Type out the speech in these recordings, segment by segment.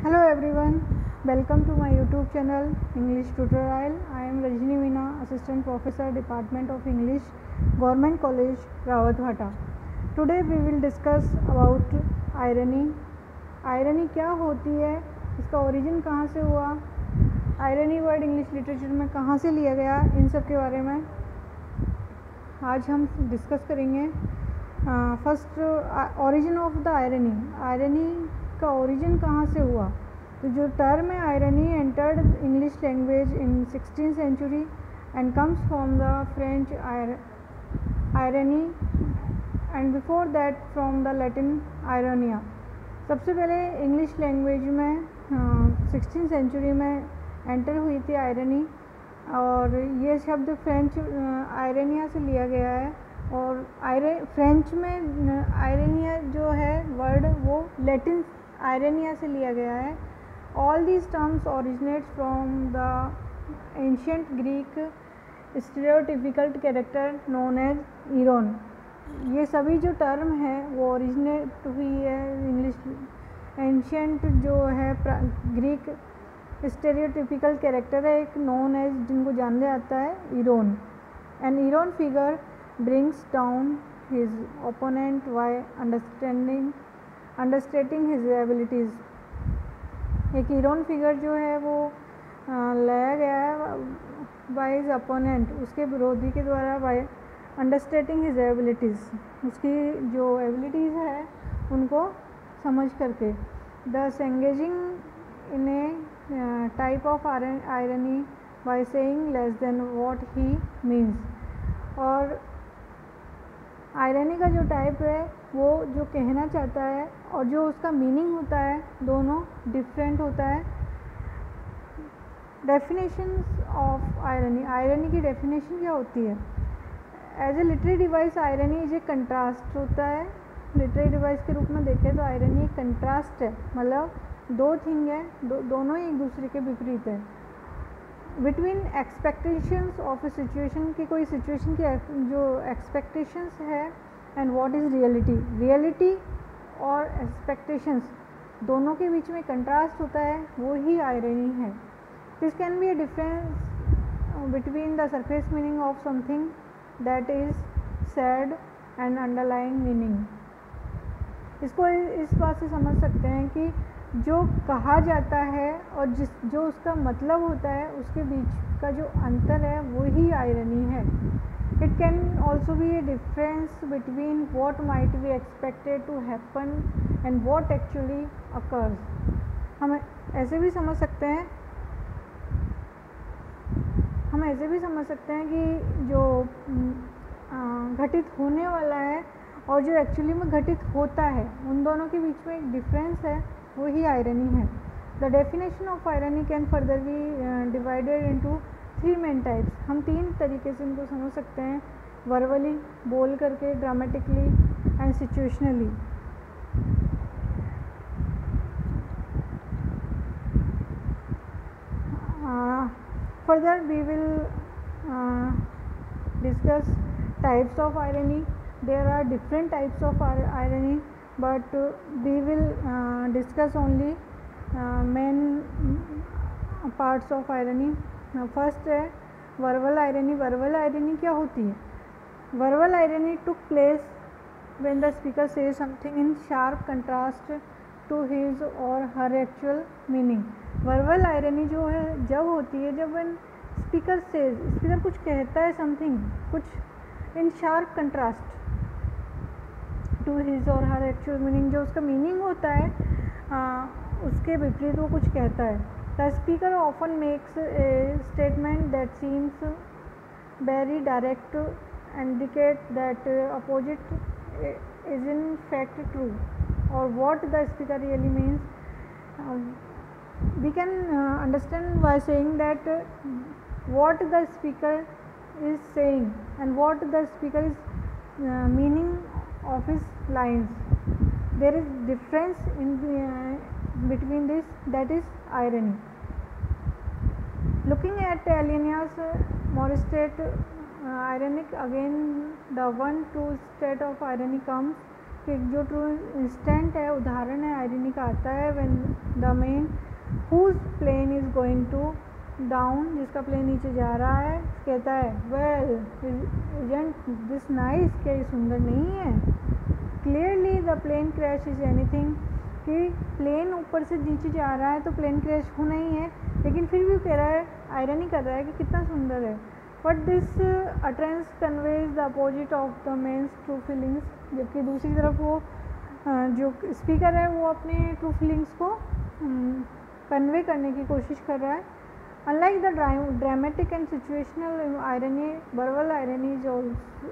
Hello everyone, welcome to my YouTube channel English Tutorial. I am Rajni Veena, Assistant Professor, Department of English, Government College, Rawatbhata. Today we will discuss about irony. Irony क्या होती है, इसका origin कहाँ से हुआ, irony word English literature में कहाँ से लिया गया, इन सब के बारे में आज हम डिस्कस करेंगे. First, origin of the irony. Irony का ओरिजिन कहाँ से हुआ. तो जो टर्म है irony entered English language in 16th century and comes from the French irony and before that from the Latin ironia. सबसे पहले इंग्लिश लैंग्वेज में 16th सेंचुरी में एंटर हुई थी आयरनी, और ये शब्द फ्रेंच आयरनिया से लिया गया है. और फ्रेंच में आयरनिया जो है वर्ड वो लैटिन आयरनिया से लिया गया है. All these terms originate from the ancient Greek stereotypical character known as eiron. ये सभी जो टर्म है वो ओरिजिनेट हुई है इंग्लिश एंशियंट जो है ग्रीक स्टीरियोटिपिकल कैरेक्टर है एक नोन एज, जिनको जाना जाता है eiron. An eiron figure brings down his opponent by understating his abilities. एक हीरोन फिगर जो है वो लाया गया है बाय हिज अपोनेंट, उसके विरोधी के द्वारा, बाय अंडरस्टेटिंग हिज एबिलिटीज़, उसकी जो एबिलिटीज़ है उनको समझ करके. दस engaging in A type of irony by saying less than what he means. और आयरनी का जो टाइप है वो जो कहना चाहता है और जो उसका मीनिंग होता है दोनों डिफरेंट होता है. Definitions of irony. आयरनी की डेफिनेशन क्या होती है. As a literary device irony is a contrast होता है. लिटरेरी डिवाइस के रूप में देखें तो आयरनी एक कंट्रास्ट है, मतलब दो थिंग है, दोनों ही एक दूसरे के विपरीत है. Between expectations of a situation की, कोई सिचुएशन की जो एक्सपेक्टेशंस है and what is reality. Reality और एक्सपेक्टेशंस दोनों के बीच में कंट्रास्ट होता है, वो ही आयरनी है. This can be a difference between the surface meaning of something that is sad and underlying meaning. इसको इस बात से समझ सकते हैं कि जो कहा जाता है और जो उसका मतलब होता है उसके बीच का जो अंतर है वो ही आयरनी है. It can also be a difference between what might be expected to happen and what actually occurs. हम ऐसे भी समझ सकते हैं कि जो घटित होने वाला है और जो एक्चुअली में घटित होता है उन दोनों के बीच में एक डिफरेंस है, वो ही आयरनी है. The definition of irony can further be divided into 3 main types. हम 3 तरीके से इनको समझ सकते हैं. वर्बली, बोल करके, dramatically and situationally. Further we will discuss types of irony. There are different types of irony, but we will discuss only main parts of irony. First है verbal irony. verbal irony क्या होती है. verbal irony took place when the speaker says something in sharp contrast to his or her actual meaning. verbal irony जो है जब होती है जब when speaker कुछ कहता है something, कुछ in sharp contrast to his or her actual meaning, जो उसका मीनिंग होता है उसके विपरीत वो कुछ कहता है. The speaker often makes a statement that seems very direct indicate that opposite is in fact true और what the speaker really means. We can understand by saying that what the speaker is saying and what the speaker is meaning of his lines. There is difference in between this, that is irony. Looking at Aliena's more state ironic, again the 1-2 state of irony comes कि जो true instant है, उदाहरण है irony का आता है when the man whose plane is going to down, जिसका plane नीचे जा रहा है, कहता है वेल इजंट दिस नाइस, क्या ये सुंदर नहीं है। Clearly the plane crash is anything, कि प्लेन ऊपर से नीचे जा रहा है तो प्लेन क्रैश होना ही है, लेकिन फिर भी कह रहा है, आयरनी कर रहा है कि कितना सुंदर है। But this utterance conveys the opposite of the man's true feelings, जबकि दूसरी तरफ वो जो स्पीकर है वो अपने ट्रू फीलिंग्स को कन्वे करने की कोशिश कर रहा है। Unlike the dramatic and situational irony, verbal irony is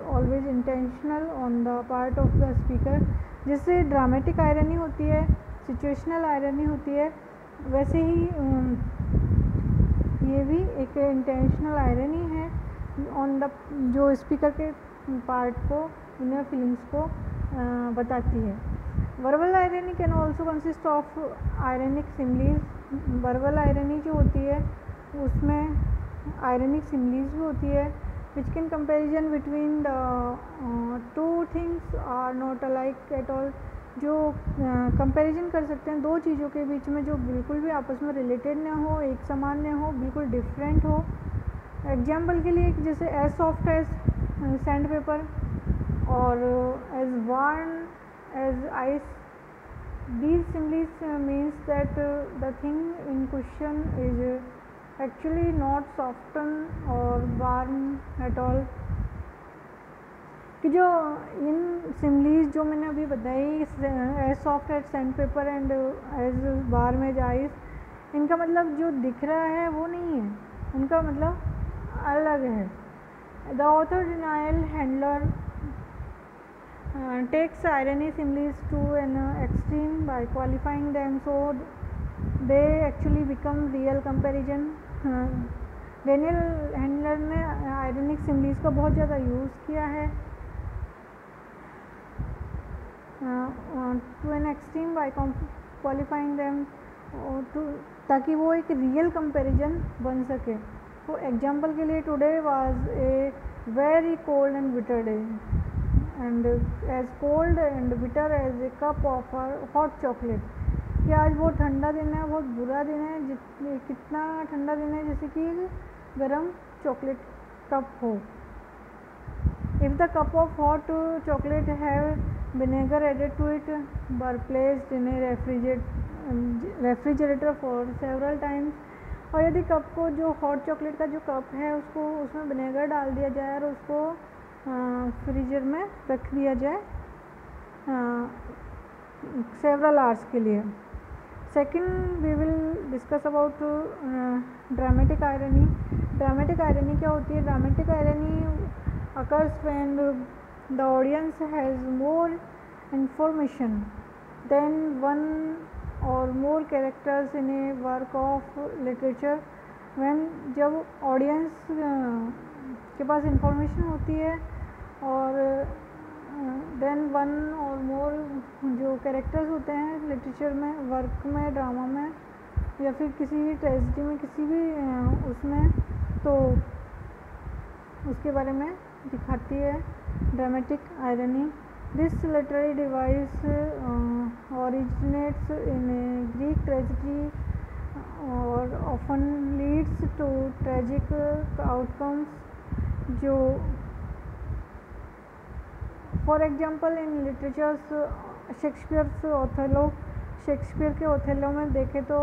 always intentional on the part of the speaker. जिससे ड्रामेटिक आयरनी होती है, सिचुएशनल आयरनी होती है, वैसे ही ये भी एक इंटेंशनल आयरनी है ऑन द, जो स्पीकर के पार्ट को, इनर फीलिंग्स को बताती है। Verbal irony can also consist of ironic similes. Verbal irony जो होती है उसमें आयरनिक सिमिलीज भी होती है, which can comparison between the two things are not alike at all, जो कंपैरिजन कर सकते हैं दो चीज़ों के बीच में जो बिल्कुल भी आपस में रिलेटेड न हो, एक समान न हो, बिल्कुल डिफरेंट हो। एग्जाम्पल के लिए जैसे as soft as sand paper और as warm as ice, these similes means that the thing in question is actually not soften or warm at all। कि जो इन सिमिलीज जो मैंने अभी बताई, as soft as sand paper and as warm as ice, इनका मतलब जो दिख रहा है वो नहीं है, उनका मतलब अलग है। The author denial handler takes irony similes to an extreme by qualifying them so they actually become real comparison। Daniel Handler ने आयरनिक सिमिलीज का बहुत ज़्यादा यूज़ किया है to an extreme by qualifying them, ताकि वो एक रियल कंपैरिजन बन सके। तो एग्जांपल के लिए, today was a very cold and bitter day and as cold and bitter as a cup of hot chocolate, कि आज बहुत ठंडा दिन है, बहुत बुरा दिन है, कितना ठंडा दिन है जैसे कि गरम चॉकलेट कप हो। If the cup of hot chocolate have vinegar added to it were placed in a refrigerator for several times, और यदि कप को, जो हॉट चॉकलेट का जो कप है उसको, उसमें विनेगर डाल दिया जाए और उसको फ्रीजर में रख दिया जाए सेवरल आवर्स के लिए। Second we will discuss about dramatic irony. Dramatic irony क्या होती है? Dramatic irony occurs when the audience has more information than one or more characters in a work of literature. When, जब audience के पास information होती है और then one or मोर जो कैरेक्टर्स होते हैं लिटरेचर में, वर्क में, ड्रामा में या फिर किसी भी ट्रेजेडी में, किसी भी उसमें, तो उसके बारे में दिखाती है dramatic irony. This literary device originates in a Greek tragedy और often leads to tragic outcomes. जो for example in literatures Shakespeare's Othello, Shakespeare के ओथेलो में देखें तो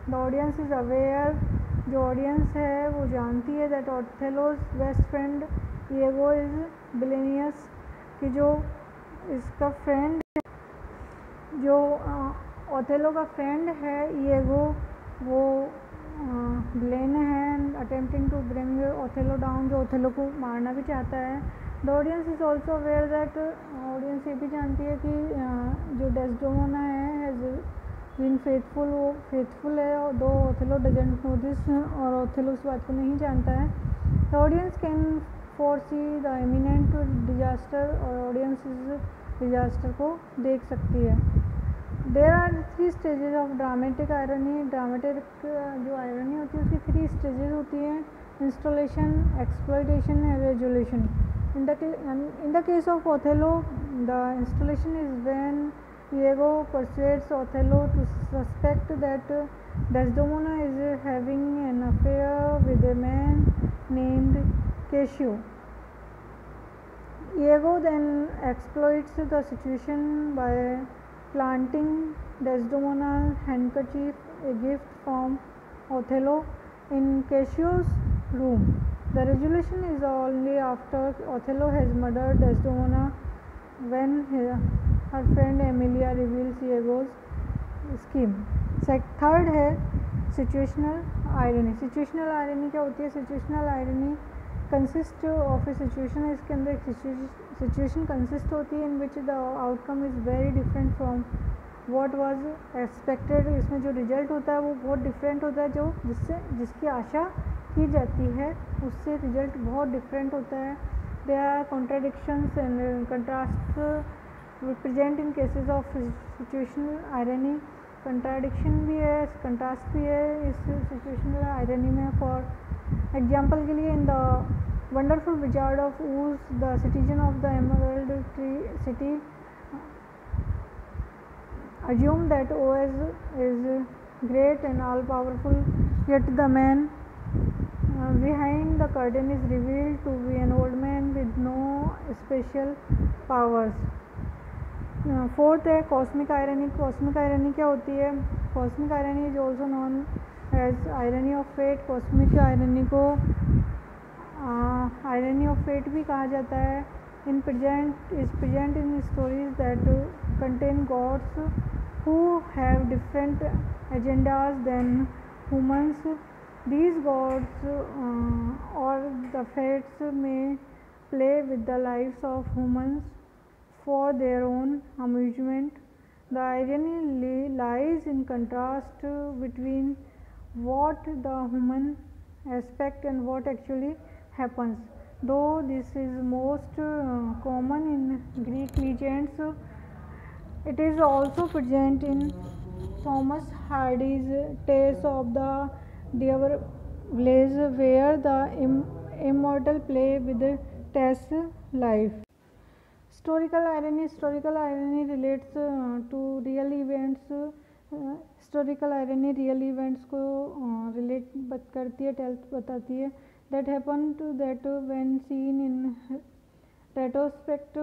द ऑडियंस इज़ अवेयर, जो ऑडियंस है वो जानती है that Othello's best friend Iago is villainous, कि जो इसका फ्रेंड, जो ओथेलो का फ्रेंड है ईगो, वो ब्लेन है, attempting to bring Othello down, जो ओथेलो को मारना भी चाहता है। The audience is also aware that, audience ये भी जानती है कि जो डेस्डेमोना है हैज़ बीन फेथफुल, वो फेथफुल है, और though Othello doesn't know this, और ओथेलो उस बात को नहीं जानता है। The audience can foresee the imminent disaster, और ऑडियंस इस डिजास्टर को देख सकती है। There are 3 stages of dramatic irony. Dramatic जो आयरनी होती है उसकी 3 स्टेजेस होती हैं: installation, exploitation and resolution. In the case of Othello The installation is when Iago persuades Othello to suspect that Desdemona is having an affair with a man named Cassio. Iago then exploits the situation by planting Desdemona's handkerchief, a gift from Othello, in Cassio's room. The resolution is only after Othello has murdered Desdemona when her friend Emilia reveals Iago's scheme. Third है situational irony. Situational irony क्या होती है? Situational irony consist of a situation. इसके अंदर situation consist होती है in which the outcome is very different from what was expected. इसमें जो रिजल्ट होता है वो बहुत डिफरेंट होता है, जो जिसकी आशा की जाती है उससे रिजल्ट बहुत डिफरेंट होता है. They are contradictions and contrast present in cases of situational irony. Contradiction भी है, कंट्रास्ट भी है इस सिचुएशनल आयरनी में. फॉर एग्जाम्पल के लिए, in the wonderful wizard of Oz the citizen of the emerald tree city assume that Oz is great and all powerful, yet the man behind the curtain is revealed to be an old man with no special powers. Fourth है cosmic irony. Cosmic irony क्या होती है? Cosmic irony is also known as irony of fate. Cosmic irony को irony of fate भी कहा जाता है. In present in stories that contain gods who have different agendas than humans. These gods or the fates may play with the lives of humans for their own amusement. The irony lies in contrast between what the human expect and what actually happens. Though this is most common in Greek legends, it is also present in Thomas Hardy's Tales of the Diabolese, where the immortal play with Tess' life. Historical irony relates to real events. Historical irony real events को relate करती है, बताती है. That happened that when seen in retrospect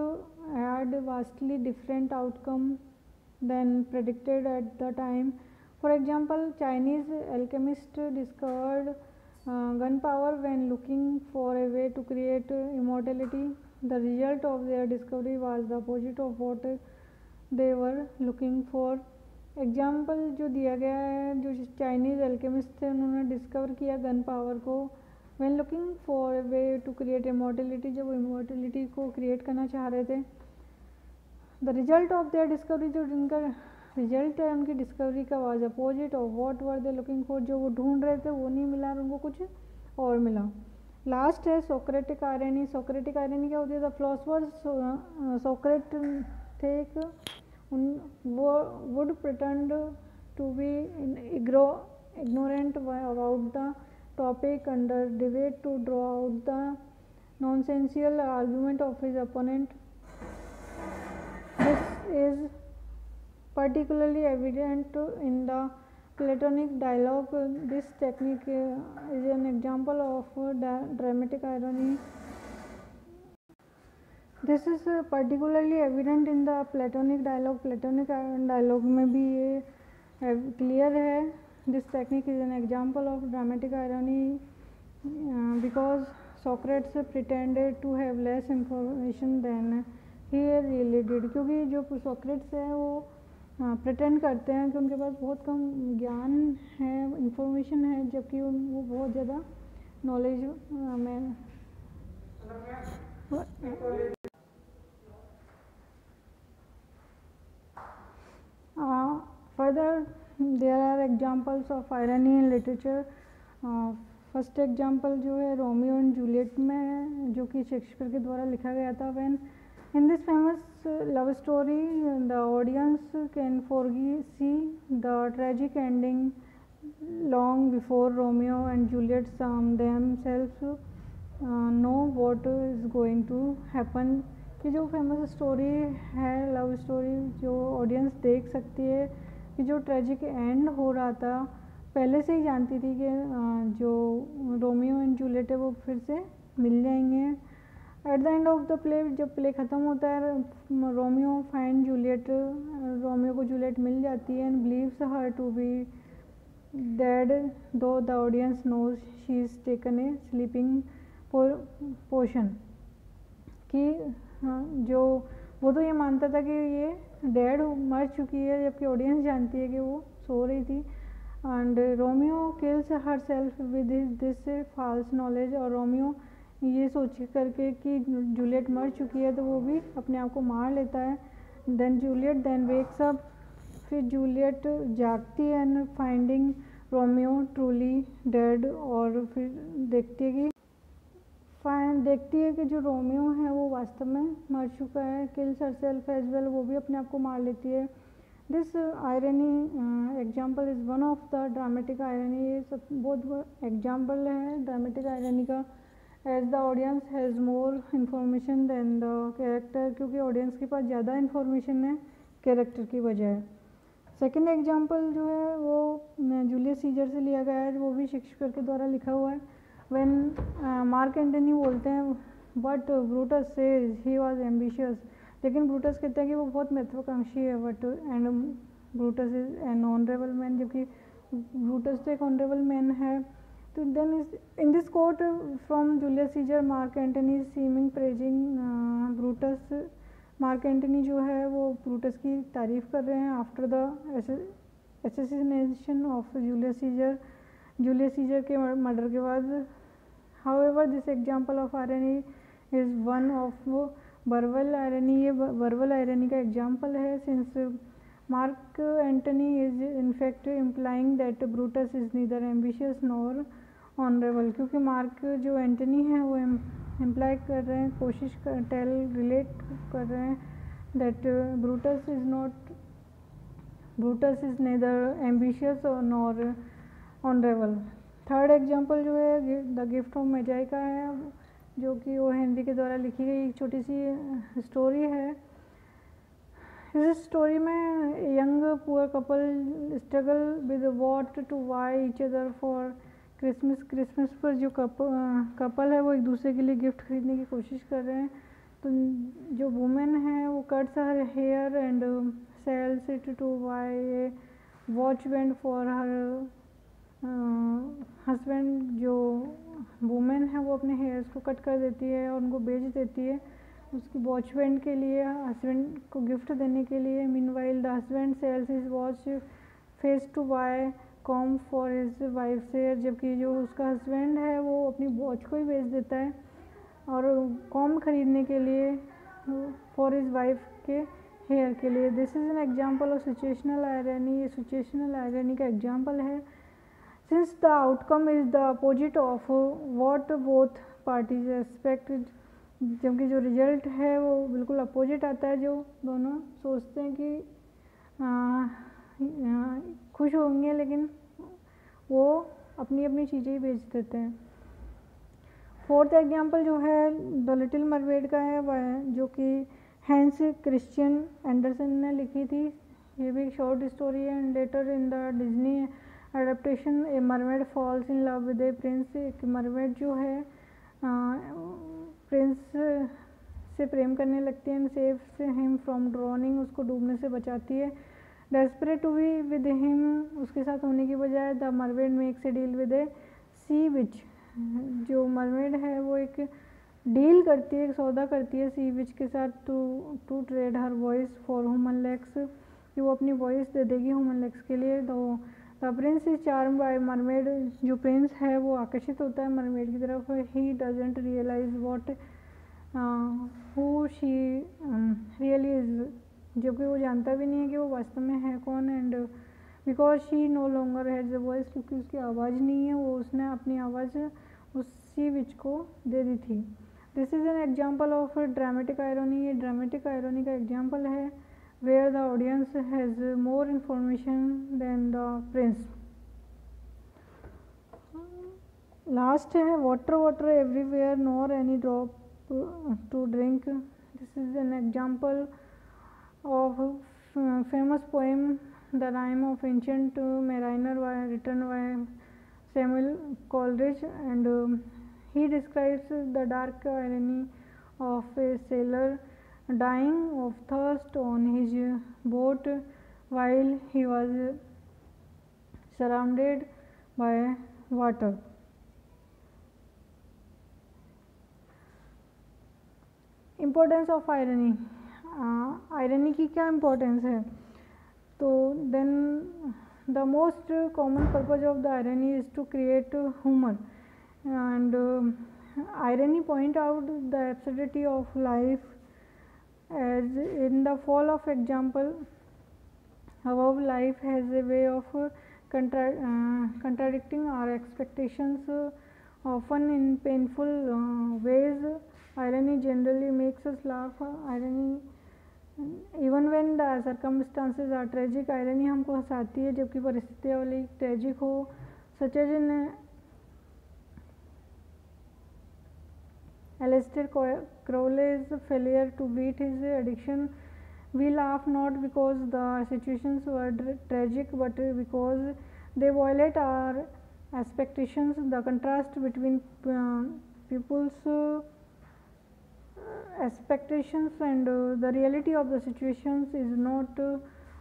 had vastly different outcome than predicted at the time. For example, Chinese alchemists discovered gunpowder when looking for a way to create immortality. The result of their discovery was the opposite of what they were looking for. Example जो दिया गया है, जो Chinese alchemist थे उन्होंने discover किया gun power को when looking for a way to create immortality, जब वो immortality को create करना चाह रहे थे. The result of their discovery, जो जिनका रिजल्ट है उनकी डिस्कवरी का, was opposite of what were they looking for. जो वो ढूंढ रहे थे वो नहीं मिला और उनको कुछ और मिला. लास्ट है सोक्रेटिक आयरनी. सोक्रेटिक आयरनी क्या होती है? द फिलोसोफर सोक्रेट थे would pretend to be ignorant about the topic under debate to draw out the nonsensical argument of his opponent. This is particularly evident in the Platonic dialogue. This technique is an example of dramatic irony. This is particularly evident in the Platonic dialogue. Platonic dialogue में भी ये clear है. This technique is an example of dramatic irony because Socrates pretended to have less information than he really did. क्योंकि जो Socrates है वो pretend करते हैं कि उनके पास बहुत कम ज्ञान है, information है, जबकि वो बहुत ज़्यादा knowledge में. Further, there are examples of irony in literature. First example जो है रोमियो एंड जूलियट में है, जो कि शेक्सपियर के द्वारा लिखा गया था. When in this famous love story the audience can foresee the tragic ending long before Romeo and Juliet themselves know what is going to happen. कि जो फेमस स्टोरी है, लव स्टोरी, जो ऑडियंस देख सकती है, कि जो ट्रेजिक एंड हो रहा था, पहले से ही जानती थी कि जो रोमियो एंड जूलियट है वो फिर से मिल जाएंगे। At the end of the play, जब प्ले ख़त्म होता है, रोमियो फाइंड जूलियट, रोमियो को जूलियट मिल जाती है, and believes her to be dead, though the audience knows she is taken a sleeping potion. कि जो वो तो ये मानता था कि ये डेड मर चुकी है, जबकि ऑडियंस जानती है कि वो सो रही थी। And Romeo kills herself with this false knowledge, और रोमियो ये सोच करके कि जूलियट मर चुकी है तो वो भी अपने आप को मार लेता है। Then Juliet then wakes up, फिर जूलियट जागती है and finding Romeo truly dead, और फिर देखती है कि जो रोमियो है वो वास्तव में मर चुका है। Kills herself as well, वो भी अपने आप को मार लेती है। This irony example is one of the dramatic irony, ये सब बहुत एग्जाम्पल है ड्रामेटिक आयरनी का। As the audience has more information than the character, क्योंकि ऑडियंस के पास ज़्यादा इन्फॉर्मेशन है कैरेक्टर की बजाय। सेकेंड एग्जाम्पल जो है वो जूलियस सीजर से लिया गया है, वो भी शेक्सपियर के द्वारा लिखा हुआ है। व्हेन मार्क एंटनी बोलते हैं but Brutus says he was ambitious, लेकिन ब्रूटस कहते हैं कि वो बहुत महत्वाकांक्षी है, but and Brutus is an honourable man, जबकि ब्रूटस तो एक ऑनरेबल मैन है। तो then in this quote from Julius Caesar, Mark Antony seeming praising Brutus, Mark Antony जो है वो ब्रूटस की तारीफ़ कर रहे हैं after the assassination of Julius Caesar, Julius Caesar के मर्डर के बाद। However this example of irony is one of verbal irony, ये वर्बल आयरनी का एग्जाम्पल है, since mark Antony is in fact implying that Brutus is neither ambitious nor honourable, क्योंकि mark जो Antony है वो इम्प्लाई कर रहे हैं, कोशिश कर रिलेट कर रहे हैं that Brutus is neither ambitious or nor honourable. Third example जो है द गिफ्ट ऑफ मेजाई का है, जो कि ओ हेनरी के द्वारा लिखी गई एक छोटी सी स्टोरी है। इस स्टोरी में young poor couple struggle with what to buy each other for Christmas पर जो कपल है वो एक दूसरे के लिए गिफ्ट खरीदने की कोशिश कर रहे हैं। तो जो वुमेन है वो cuts her hair and sells it to buy a watch band for her husband. जो वुमेन है वो अपने हेयर्स को कट कर देती है और उनको बेच देती है उसकी वॉच बैंड के लिए, हस्बैंड को गिफ्ट देने के लिए। Meanwhile the husband sells his watch face to buy comb for his wife hair, जबकि जो उसका हस्बैंड है वो अपनी वॉच को ही बेच देता है और कॉम खरीदने के लिए फॉर हिज वाइफ के हेयर के लिए। This is an example of situational irony, ये सिचुएशनल आयरनी का एग्जाम्पल है। Since the outcome is the opposite of what both parties expected, जबकि जो रिजल्ट है वो बिल्कुल अपोजिट आता है, जो दोनों सोचते हैं कि खुश होंगे लेकिन वो अपनी अपनी चीज़ें ही बेच देते हैं। फोर्थ एग्जाम्पल जो है द लिटिल मरमेड का है, जो कि हैंस क्रिश्चियन एंडरसन ने लिखी थी। ये भी एक शॉर्ट स्टोरी है। And later in the Disney adaptation a mermaid falls in love with a prince, एक मरमेड जो है प्रिंस से प्रेम करने लगती है and saves him from drowning, उसको डूबने से बचाती है। Desperate to be with him, उसके साथ होने की बजाय the mermaid makes a deal with a sea witch, जो मरमेड है वो एक डील करती है, एक सौदा करती है सी विच के साथ to trade her voice for human legs, कि वो अपनी वॉइस दे देगी ह्यूमन लेग्स के लिए। तो the prince is charm by mermaid, जो प्रिंस है वो आकर्षित होता है मरमेड की तरफ। He doesn't realize what who she really is, जबकि वो जानता भी नहीं है कि वो वास्तव में है कौन। And because she know longer has a voice, क्योंकि उसकी आवाज़ नहीं है, वो उसने अपनी आवाज़ उसी विच को दे दी थी। This is an example of dramatic irony, ये ड्रामेटिक आयरनी का एग्जाम्पल है where the audience has more information than the prince. Last है water water everywhere nor any drop to drink, This is an example of famous poem The Rime of Ancient Mariner written by Samuel Coleridge, and he describes the dark irony of a sailor dying of thirst on his boat while he was surrounded by water. Importance of irony, irony की क्या importance है? तो then the most common purpose of the irony is to create humour, and irony point out the absurdity of life, as in the fall of example above, life has a way of contradicting our expectations, often in painful ways. Irony generally makes us laugh. Irony, even when the circumstances are tragic, irony हमको हंसाती है जबकि परिस्थितियाँ वाली tragic हो, such as in Aleister Crowley's failure to beat his addiction. We laugh not because the situations were tragic, but because they violate our expectations. The contrast between people's expectations and the reality of the situations is not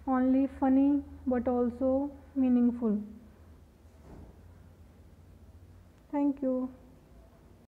only funny but also meaningful. Thank you.